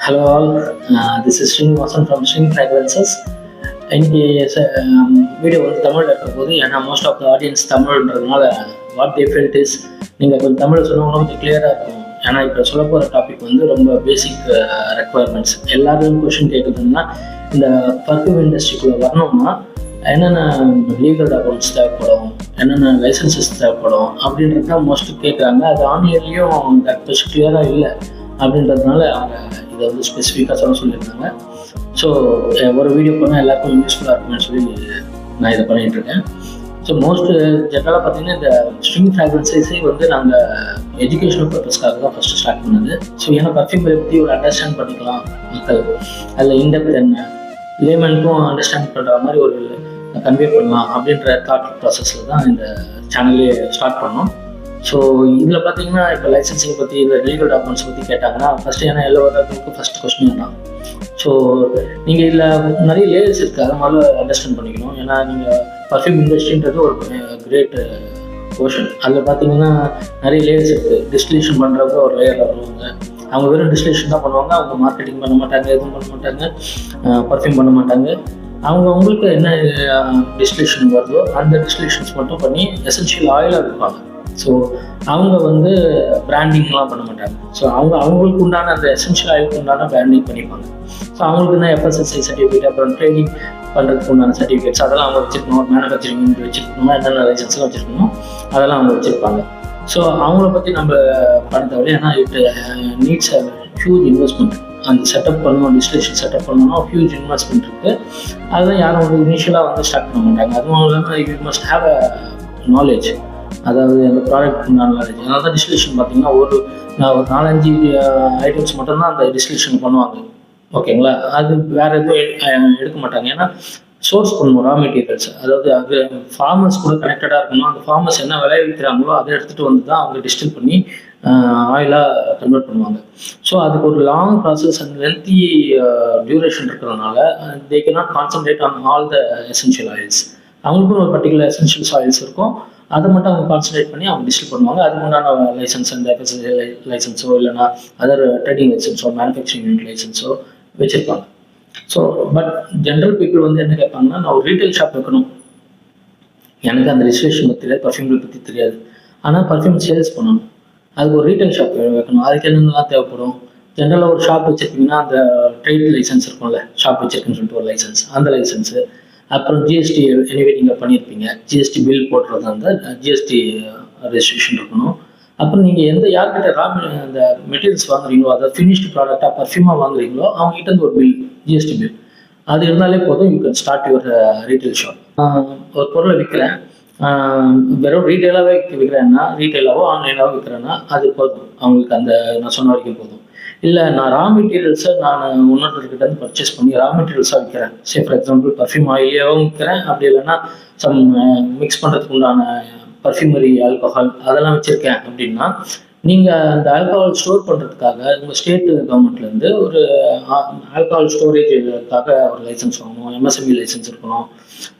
Hello all, this is Srinivasan from String Fragrances. இன்னைக்கு video வந்து தமிழில் இருக்க போது ஏன்னா மோஸ்ட் ஆஃப் த ஆடியன்ஸ் தமிழ்ன்றதுனால வாட் தே ஃபெல்ட் இஸ் நீங்கள் கொஞ்சம் தமிழ் சொன்னவங்களும் கொஞ்சம் கிளியராக இருக்கும். ஏன்னா இப்போ சொல்ல போகிற டாபிக் வந்து ரொம்ப பேசிக் ரெக்குவயர்மெண்ட்ஸ். எல்லாரும் கொஷின் கேட்குறதுன்னா இந்த பர்ஃப்யூம் இண்டஸ்ட்ரிக்குள்ளே வரணும்னா என்னென்ன லீகல் டாக்குமெண்ட்ஸ் தேவைப்படும், என்னென்ன லைசன்சஸ் தேவைப்படும் அப்படின்றது தான் மோஸ்ட் கேட்குறாங்க. அது ஆன்லைன்லேயும் தட் கிளியராக இல்லை அப்படின்றதுனால அவங்க இதை வந்து ஸ்பெசிஃபிக்காக சொல்லியிருக்காங்க. ஸோ ஒரு வீடியோ பண்ணால் எல்லாருக்கும் யூஸ்ஃபுல்லாக இருக்குன்னு சொல்லி நான் இதை பண்ணிகிட்ருக்கேன். ஸோ மோஸ்ட் ஜென்ரலாக பார்த்தீங்கன்னா இந்த ஸ்ட்ரிங் ஃப்ராக்ரன்சஸே வந்து நாங்கள் எஜுகேஷனல் பர்பஸ்க்காக தான் ஃபஸ்ட்டு ஸ்டார்ட் பண்ணது. ஸோ ஏன்னா பர்ஃப்யூம் பற்றி ஒரு அண்டர்ஸ்டாண்ட் பண்ணிக்கலாம் மக்கள், அதில் இன்டெப்த் என்ன லேமனுக்கும் அண்டர்ஸ்டாண்ட் பண்ணுற மாதிரி ஒரு கன்வே பண்ணலாம் அப்படின்ற தாட் ப்ராசஸில் தான் இந்த சேனலே ஸ்டார்ட் பண்ணோம். ஸோ இதில் பார்த்தீங்கன்னா இப்போ லைசன்சிங் பற்றி இந்த லீகல் டாக்குமெண்ட்ஸ் பற்றி கேட்டாங்கன்னா ஃபஸ்ட்டு ஏன்னா எல்லா வர்றதுக்கும் ஃபஸ்ட் கொஸ்டின் தான். ஸோ நீங்கள் இதில் நிறைய லேயர்ஸ் இருக்குது, அதை மாதிரி அண்டர்ஸ்டாண்ட் பண்ணிக்கணும். ஏன்னா நீங்கள் பர்ஃப்யூம் இண்டஸ்ட்ரின்றது ஒரு கிரேட் போர்ஷன். அதில் பார்த்தீங்கன்னா நிறைய லேயர்ஸ் இருக்குது. டிஸ்டிலேஷன் பண்ணுறவங்க ஒரு லேயரில் வருவாங்க, அவங்க வெறும் டிஸ்டிலேஷன் தான் பண்ணுவாங்க, அவங்க மார்க்கெட்டிங் பண்ண மாட்டாங்க, எதுவும் பண்ண மாட்டாங்க, பர்ஃப்யூம் பண்ண மாட்டாங்க. அவங்களுக்கு என்ன டிஸ்டிலேஷன் வருதோ அந்த டிஸ்டிலேஷன்ஸ் மட்டும் பண்ணி எசென்ஷியல் ஆயிலாக விற்பாங்க. ஸோ அவங்க வந்து பிராண்டிங்லாம் பண்ண மாட்டாங்க. ஸோ அவங்களுக்கு உண்டான அந்த எசென்ஷியல் ஆயிலுக்கு உண்டான பிராண்டிங் பண்ணிப்பாங்க. ஸோ அவங்களுக்கு தான் எஃப்எஸ்எஸ்ஐ சர்டிஃபிகேட், அப்புறம் ட்ரைனிங் பண்ணுறதுக்கு உண்டான சர்டிஃபிகேட்ஸ் அதெல்லாம் அவங்க வச்சுருக்கணும். மேனுஃபேக்சரிங் யூனிட் வச்சுருக்கணும், என்னென்ன லைசன்ஸ்லாம் வச்சுருக்கணும் அதெல்லாம் அவங்க வச்சுருப்பாங்க. ஸோ அவங்கள பற்றி நம்ம பண்ண தேவை. ஏன்னா it needs a huge investment. அந்த செட்டப் பண்ணணும், டிஸ்டிலேஷன் செட்டப் பண்ணணும்னா ஹியூஜ் இன்வெஸ்ட்மெண்ட் இருக்குது. அதெல்லாம் யாரும் வந்து இனிஷியலாக வந்து ஸ்டார்ட் பண்ண மாட்டாங்க. அதுவும் இல்லாமல் you must have a knowledge, அதாவது அந்த ப்ராடக்ட் நாலேஜ். அதனால தான் டிஸ்டிலேஷன் பார்த்தீங்கன்னா ஒரு 4-5 ஐட்டம்ஸ் மட்டும்தான் அந்த டிஸ்டிலேஷன் பண்ணுவாங்க, ஓகேங்களா? அது வேறு எதுவும் எடுக்க மாட்டாங்க. ஏன்னா சோர்ஸ் பண்ணணும் ரா மெட்டீரியல்ஸ், அதாவது அது ஃபார்மர்ஸ் கூட கனெக்டடாக இருக்கணும். அந்த ஃபார்மர்ஸ் என்ன விளைவிக்கிறாங்களோ அதை எடுத்துகிட்டு வந்து தான் அவங்க டிஸ்டில் பண்ணி ஆயிலாக கன்வெர்ட் பண்ணுவாங்க. ஸோ அதுக்கு ஒரு long process and lengthy duration இருக்கிறதுனால they can not concentrate on all the essential oils. அவங்களுக்கும் ஒரு பர்டிகுலர் எசென்ஷியல்ஸ் ஆயில்ஸ் இருக்கும், அதை மட்டும் அவங்க கான்சன்ட்ரேட் பண்ணி அவங்க டிஸ்டில் பண்ணுவாங்க. அதுக்கு உண்டான லைசன்ஸ், அந்த எஃப்எஸ்எஸ்ஐ லைசன்ஸோ இல்லைனா அதர் ட்ரேடிங் லைசன்ஸோ மேனுஃபேக்சரிங் யூனிட் லைசன்ஸோ வச்சுருப்பாங்க. ஸோ பட் ஜென்ரல் பீப்புள் வந்து என்ன கேட்பாங்கன்னா, நான் ஒரு ரீட்டைல் ஷாப் வைக்கணும், எனக்கு அந்த ரெஜிஸ்ட்ரேஷன் பற்றி தெரியாது, பர்ஃப்யூம்களை பற்றி தெரியாது, ஆனால் பர்ஃப்யூம் சேல்ஸ் பண்ணணும், அதுக்கு ஒரு ரீட்டைல் ஷாப் வைக்கணும். அதுக்கு என்னென்னலாம் தேவைப்படும்? ஜென்ரலாக ஒரு ஷாப் வச்சுருக்கீங்கன்னா அந்த ட்ரேட் லைசன்ஸ் இருக்கும்ல, ஷாப் வச்சுருக்குன்னு சொல்லிட்டு ஒரு லைசன்ஸ், அந்த லைசன்ஸு, அப்புறம் ஜிஎஸ்டி எனிவே நீங்கள் பண்ணியிருப்பீங்க, ஜிஎஸ்டி பில் போடுறது அந்த ஜிஎஸ்டி ரெஜிஸ்ட்ரேஷன் இருக்கணும். அப்புறம் நீங்கள் யார்கிட்ட அந்த மெட்டீரியல்ஸ் வாங்குறீங்களோ, அதை ஃபினிஷ்டு ப்ராடக்டாக பர்ஃப்யூமாக வாங்குறீங்களோ அவங்ககிட்ட இருந்து ஒரு பில், ஜிஎஸ்டி பில், அது இருந்தாலே போதும். You can start your retail shop. ஒரு பொருளை விற்கிறேன், வெறும் ரீட்டைலாகவே விற்கிறேன்னா, ரீட்டைலாவோ ஆன்லைனாகவோ விற்கிறேன்னா அது போதும், அவங்களுக்கு அந்த நான் சொன்ன வரைக்கும் போதும். இல்லை நான் ரா மெட்டீரியல்ஸை நான் இன்னொருத்தர்கிட்ட இருந்து பர்ச்சேஸ் பண்ணி ரா மெட்டீரியல்ஸாக விற்கிறேன், சே ஃபார் எக்ஸாம்பிள் பர்ஃப்யூம் ஆயிலியாகவும் விற்கிறேன், அப்படி இல்லைன்னா சம் மிக்ஸ் பண்ணுறதுக்கு உண்டான பர்ஃப்யூமரி ஆல்கஹால் அதெல்லாம் வச்சுருக்கேன் அப்படின்னா, நீங்கள் அந்த ஆல்கஹால் ஸ்டோர் பண்ணுறதுக்காக உங்கள் ஸ்டேட் கவர்மெண்ட்லேருந்து ஒரு ஆல்கஹால் ஸ்டோரேஜுக்காக ஒரு லைசன்ஸ் வாங்கணும், எம்எஸ்எம்இ லைசன்ஸ் இருக்கணும்.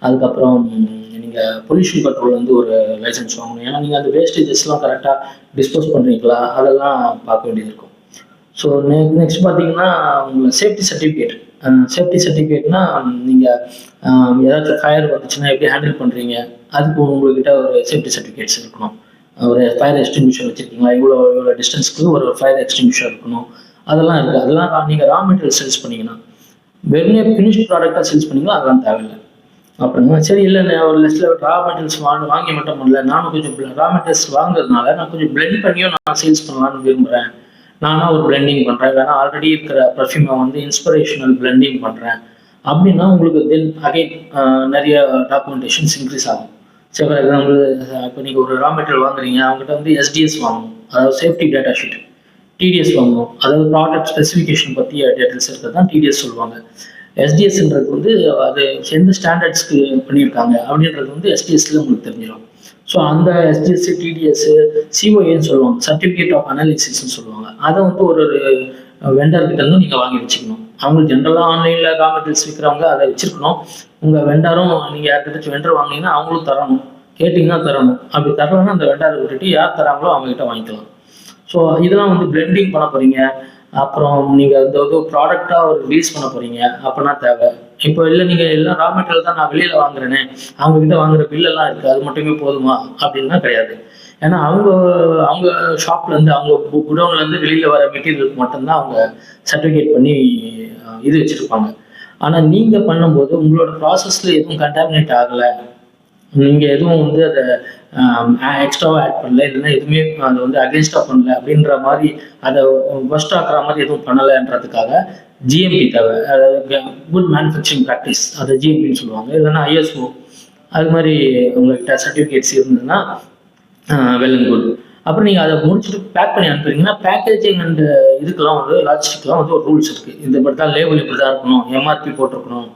அதுக்கப்புறம் நீங்கள் பொல்யூஷன் கண்ட்ரோல்லேருந்து ஒரு லைசன்ஸ் வாங்கணும். ஏன்னா நீங்கள் அந்த வேஸ்டேஜஸ்லாம் கரெக்டாக டிஸ்போஸ் பண்ணுறீங்களா அதெல்லாம் பார்க்க வேண்டியது இருக்கும். ஸோ நெக்ஸ்ட் பார்த்தீங்கன்னா உங்களை சேஃப்டி சர்டிஃபிகேட். சேஃப்டி சர்டிஃபிகேட்னா நீங்கள் ஏதாச்சும் ஃபயர் வந்துச்சுன்னா எப்படி ஹேண்டில் பண்ணுறீங்க, அதுக்கு உங்கள்கிட்ட ஒரு சேஃப்டி சர்டிஃபிகேட்ஸ் இருக்கணும். ஒரு ஃபயர் எக்ஸ்டிங்விஷர் வச்சுருக்கீங்களா, இவ்வளோ டிஸ்டன்ஸ்க்கு ஒரு ஃபயர் எக்ஸ்டிங்விஷர் இருக்கணும், அதெல்லாம் இருக்குது. அதெல்லாம் நீங்கள் ரா மெட்டீரியல் சேல்ஸ் பண்ணிங்கன்னா, வெறுமே ஃபினிஷ்ட் ப்ராடக்டாக சேல்ஸ் பண்ணிங்களோ அதெல்லாம் தேவையில்லை. அப்புறமா சரி இல்லை ஒரு லிஸ்ட்டில் ரா மெட்டீரியல்ஸ் வாங்கி மட்டும் பண்ணல, நானும் கொஞ்சம் ரா மெட்டீரியல்ஸ் வாங்குறதுனால நான் கொஞ்சம் பிளெண்ட் பண்ணியும் நான் சேல்ஸ் பண்ணலான்னு விரும்புகிறேன், நானாக ஒரு பிளெண்டிங் பண்ணுறேன், இல்லைனா ஆல்ரெடி இருக்கிற பர்ஃப்யூமை வந்து இன்ஸ்பிரேஷனல் பிளெண்டிங் பண்ணுறேன் அப்படின்னா உங்களுக்கு தென் அகைன் நிறைய டாக்குமெண்டேஷன்ஸ் இன்க்ரீஸ் ஆகும். சரி ஃபார் எக்ஸாம்பிள் இப்போ நீங்கள் ஒரு ரா மெட்டீரியல் வாங்குறீங்க, அவங்ககிட்ட வந்து எஸ்டிஎஸ் வாங்கணும், அதாவது சேஃப்டி டேட்டா ஷீட், டிடிஎஸ் வாங்கணும், அதாவது ப்ராடக்ட் ஸ்பெசிஃபிகேஷன் பற்றி டீட்டெயில்ஸ் இருக்கிறது தான் டிடிஎஸ் சொல்லுவாங்க. எஸ்டிஎஸ்ன்றது வந்து அது எந்த ஸ்டாண்டர்ட்ஸ்க்கு பண்ணியிருக்காங்க அப்படின்றது வந்து எஸ்டிஎஸ்ல உங்களுக்கு தெரிஞ்சிடும். ஸோ அந்த எஸ்டிஎஸ், டிடிஎஸ், சிஓஏன்னு சொல்லுவாங்க, சர்டிஃபிகேட் ஆஃப் அனாலிசிஸ்ன்னு சொல்லுவாங்க. அதை வந்து ஒரு வெண்டர்கிட்ட இருந்து நீங்கள் வாங்கி வச்சுக்கணும். அவங்க ஜென்ரலாக ஆன்லைனில் ரா மெட்டீரியல்ஸ் விற்கிறவங்க அதை வச்சுருக்கணும். உங்கள் வெண்டாரும் நீங்கள் யார்கிட்ட வெண்டர் வாங்கினீங்கன்னா அவங்களும் தரணும், கேட்டிங்கன்னா தரணும். அப்படி தரலன்னா அந்த வெண்டாரை விட்டுட்டு யார் தராங்களோ அவங்ககிட்ட வாங்கிக்கலாம். ஸோ இதெல்லாம் வந்து பிளெண்டிங் பண்ண போகிறீங்க, அப்புறம் நீங்கள் இந்த ஒரு ப்ராடக்டாக ஒரு ரிலீஸ் பண்ண போகிறீங்க அப்படின்னா தேவை. இப்போ இல்லை நீங்கள் எல்லாம் ரா மெட்டீரியல் தான் நான் வெளியில் வாங்குறேனே, அவங்ககிட்ட வாங்குற பில்லெல்லாம் இருக்குது, அது மட்டுமே போதுமா அப்படின்னா கிடையாது. ஏன்னா அவங்க அவங்க ஷாப்லேருந்து அவங்க குடோன்லேருந்து வெளியில் வர மெட்டீரியலுக்கு மட்டும்தான் அவங்க சர்டிஃபிகேட் பண்ணி இது வச்சுருப்பாங்க. ஆனால் நீங்கள் பண்ணும்போது உங்களோட ப்ராசஸில் எதுவும் கண்டாமினேட் ஆகலை, நீங்கள் எதுவும் வந்து அதை எக்ஸ்ட்ராவாக ஆட் பண்ணல, இல்லைன்னா எதுவுமே அதை வந்து அகேன்ஸ்டாக பண்ணல அப்படின்ற மாதிரி அதை ஒஸ்ட் ஆக்குற மாதிரி எதுவும் பண்ணலைன்றதுக்காக ஜிஎம்பி தேவை. அதாவது குட் மேனுஃபேக்சரிங் ப்ராக்டிஸ், அதை ஜிஎம்பின்னு சொல்லுவாங்க. இல்லைன்னா ஐஎஸ்ஓ அது மாதிரி உங்கள்கிட்ட சர்டிஃபிகேட்ஸ் இருந்ததுன்னா வெல் அண்ட் குட். அப்புறம் நீங்கள் அதை முடிச்சுட்டு பேக் பண்ணி அனுப்புறீங்கன்னா பேக்கேஜிங் அண்ட் இதுக்கெல்லாம் வந்து லாஜிஸ்டிக்லாம் வந்து ஒரு ரூல்ஸ் இருக்குது. இந்த மாதிரி தான் லேபிள் இப்படி தான் இருக்கணும், எம்ஆர்பி போட்டிருக்கணும்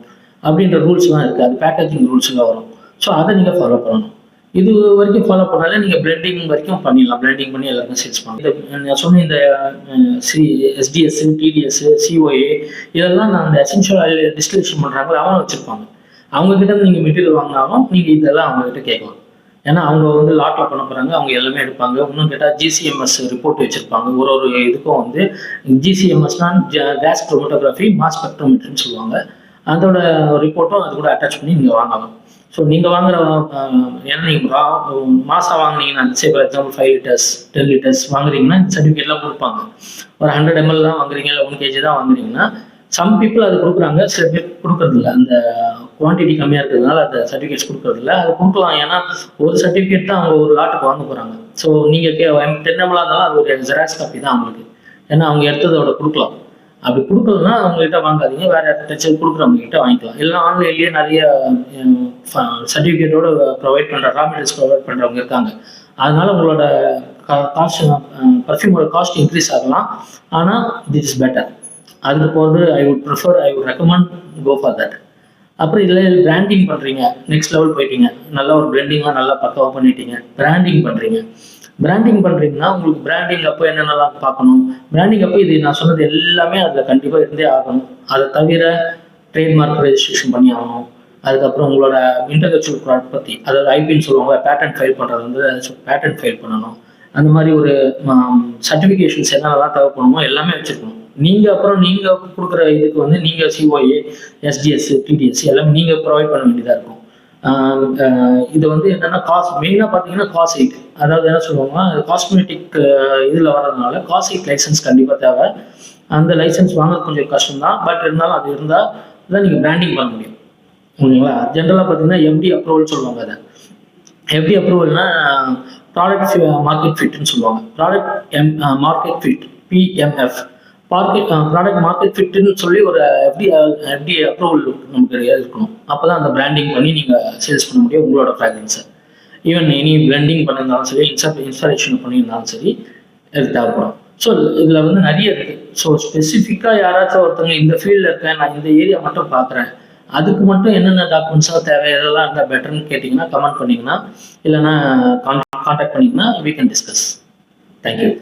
அப்படின்ற ரூல்ஸ்லாம் இருக்குது. அது பேக்கேஜிங் ரூல்ஸில் வரும். ஸோ அதை நீங்கள் ஃபாலோ பண்ணணும். இது வரைக்கும் ஃபாலோ பண்ணாலே நீங்கள் பிளெண்டிங் வரைக்கும் பண்ணிடலாம். பிளெண்டிங் பண்ணி எல்லாருக்கும் சேல்ஸ் பண்ணலாம். நான் சொன்ன இந்த எஸ்டிஎஸ், டிடிஎஸ், சிஓஏ இதெல்லாம் நான் அந்த எசென்ஷியல் ஆயில் டிஸ்டிலேஷன் பண்ணுறாங்களோ அவங்க வச்சுருப்பாங்க. அவங்ககிட்ட நீங்கள் மெட்டீரியல் வாங்கினாலும் நீங்கள் இதெல்லாம் அவங்ககிட்ட கேட்கலாம். ஏன்னா அவங்க வந்து லாட்டில் பண்ண போகிறாங்க, அவங்க எல்லாமே எடுப்பாங்க. இன்னும் கேட்டால் ஜிசிஎம்எஸ் ரிப்போர்ட் வச்சுருப்பாங்க. ஒரு இதுக்கும் வந்து ஜிசிஎம்எஸ்னால் கேஸ் குரோமட்டோகிராஃபி மாஸ் ஸ்பெக்ட்ரோமீட்டர்னு சொல்லுவாங்க. அதோட ரிப்போர்ட்டும் அது கூட அட்டாச் பண்ணி நீங்கள் வாங்கலாம். ஸோ நீங்கள் வாங்குற ஏன்னா நீங்கள் மாதம் வாங்கினீங்கன்னா say for example 5 litres 10 litres வாங்குறீங்கன்னா இந்த சர்டிஃபிகேட்லாம் கொடுப்பாங்க. ஒரு 100 ml தான் வாங்குறீங்க, இல்லை 1 kg தான் வாங்குறீங்கன்னா சம் பீப்புள் அது கொடுக்குறாங்க, சில பேர் கொடுக்கறதில்ல. அந்த குவான்டிட்டி கம்மியாக இருக்கிறதுனால அந்த சர்டிஃபிகேட்ஸ் கொடுக்கறதில்ல. அது கொடுக்கலாம், ஏன்னா ஒரு சர்டிஃபிகேட் தான் அவங்க ஒரு லாட்டுக்கு வாங்க போகிறாங்க. ஸோ நீங்கள் 10 ml இருந்தாலும் அது ஒரு ஜெராக்ஸ் காப்பி தான் அவங்களுக்கு. ஏன்னா அவங்க எடுத்ததோட கொடுக்கலாம். அப்படி கொடுக்கலன்னா அவங்ககிட்ட வாங்காதீங்க, வேற யார்கிட்ட கொடுக்குறவங்க கிட்ட வாங்கிக்கலாம். இல்லை ஆன்லைன்லேயே நிறைய சர்டிஃபிகேட்டோட ப்ரொவைட் பண்ணுற ரா மெட்டீரியல்ஸ் ப்ரொவைட் பண்ணுறவங்க இருக்காங்க. அதனால உங்களோட காஸ்ட் பர்ஃப்யூமோட காஸ்ட் இன்க்ரீஸ் ஆகலாம். ஆனால் திஸ் இஸ் பெட்டர். அதுக்கு போகிறது I would recommend go for that. அப்புறம் இதில் பிராண்டிங் பண்ணுறீங்க, நெக்ஸ்ட் லெவல் போயிட்டீங்க, நல்லா ஒரு பிராண்டிங்லாம் நல்லா பக்காவாக பண்ணிட்டீங்க. பிராண்டிங் பண்ணுறீங்கன்னா உங்களுக்கு பிராண்டிங் அப்போ என்னென்னலாம் பார்க்கணும். பிராண்டிங் அப்போ இது நான் சொன்னது எல்லாமே அதில் கண்டிப்பாக இருந்தே ஆகணும். அதை தவிர ட்ரேட்மார்க் ரெஜிஸ்ட்ரேஷன் பண்ணி ஆகணும். அதுக்கப்புறம் உங்களோட இன்டெலெக்சுவல் ப்ராடக்ட் பற்றி, அதாவது ஐபின்னு சொல்லுவாங்க, பேட்டர்ன் ஃபைல் பண்ணுறது வந்து பேட்டர்ன் ஃபைல் பண்ணணும். அந்த மாதிரி ஒரு சர்டிஃபிகேஷன்ஸ் என்னென்னலாம் தேவைப்படணுமோ எல்லாமே வச்சுருக்கணும். நீங்கள் கொடுக்குற இதுக்கு வந்து நீங்கள் சிஓஏ, எஸ்டிஎஸ், டிடிஎஸ் எல்லாமே நீங்கள் ப்ரொவைட் பண்ண வேண்டியதாக இருக்கும். இது வந்து என்னென்னா மெயினாக பார்த்தீங்கன்னா காசைட், அதாவது என்ன சொல்லுவாங்கன்னா காஸ்மெட்டிக் இதில் வர்றதுனால காசைட் லைசன்ஸ் கண்டிப்பாக தேவை. அந்த லைசன்ஸ் வாங்குறது கொஞ்சம் கஷ்டம்தான், பட் இருந்தாலும் அது இருந்தால் தான் நீங்கள் பிராண்டிங் பண்ண முடியும். ஓகேங்களா? ஜென்ரலாக பார்த்தீங்கன்னா எஃப்டி அப்ரூவல் சொல்லுவாங்க. அதை எஃப்டி அப்ரூவல்னா ப்ராடக்ட் மார்க்கெட் ஃபிட்னு சொல்லுவாங்க. Product market fit PMF, product market ஃபிட்னு சொல்லி ஒரு எஃப்டி அப்ரூவல் நமக்கு இருக்கணும். அப்போ தான் அந்த பிராண்டிங் பண்ணி நீங்கள் சேல்ஸ் பண்ண முடியும் உங்களோட ஃப்ராக்ரன்ஸை. ஈவன் எனி பிளெண்டிங் பண்ணியிருந்தாலும் சரி, இன்ஸ்டாலேஷன் பண்ணியிருந்தாலும் சரி, இது தேவைப்படும். ஸோ இதில் வந்து நிறைய இருக்குது. ஸோ ஸ்பெசிஃபிக்காக யாராச்சும் ஒருத்தவங்க இந்த ஃபீல்டில் இருக்கேன், நான் இந்த ஏரியா மட்டும் பார்க்குறேன், அதுக்கு மட்டும் என்னென்ன டாக்குமெண்ட்ஸாக தேவை, எதெல்லாம் இருந்தால் பெட்டர்னு கேட்டிங்கன்னா கமெண்ட் பண்ணிங்கன்னா, இல்லைன்னா கான்டாக்ட் பண்ணிங்கன்னா we can discuss. Thank you.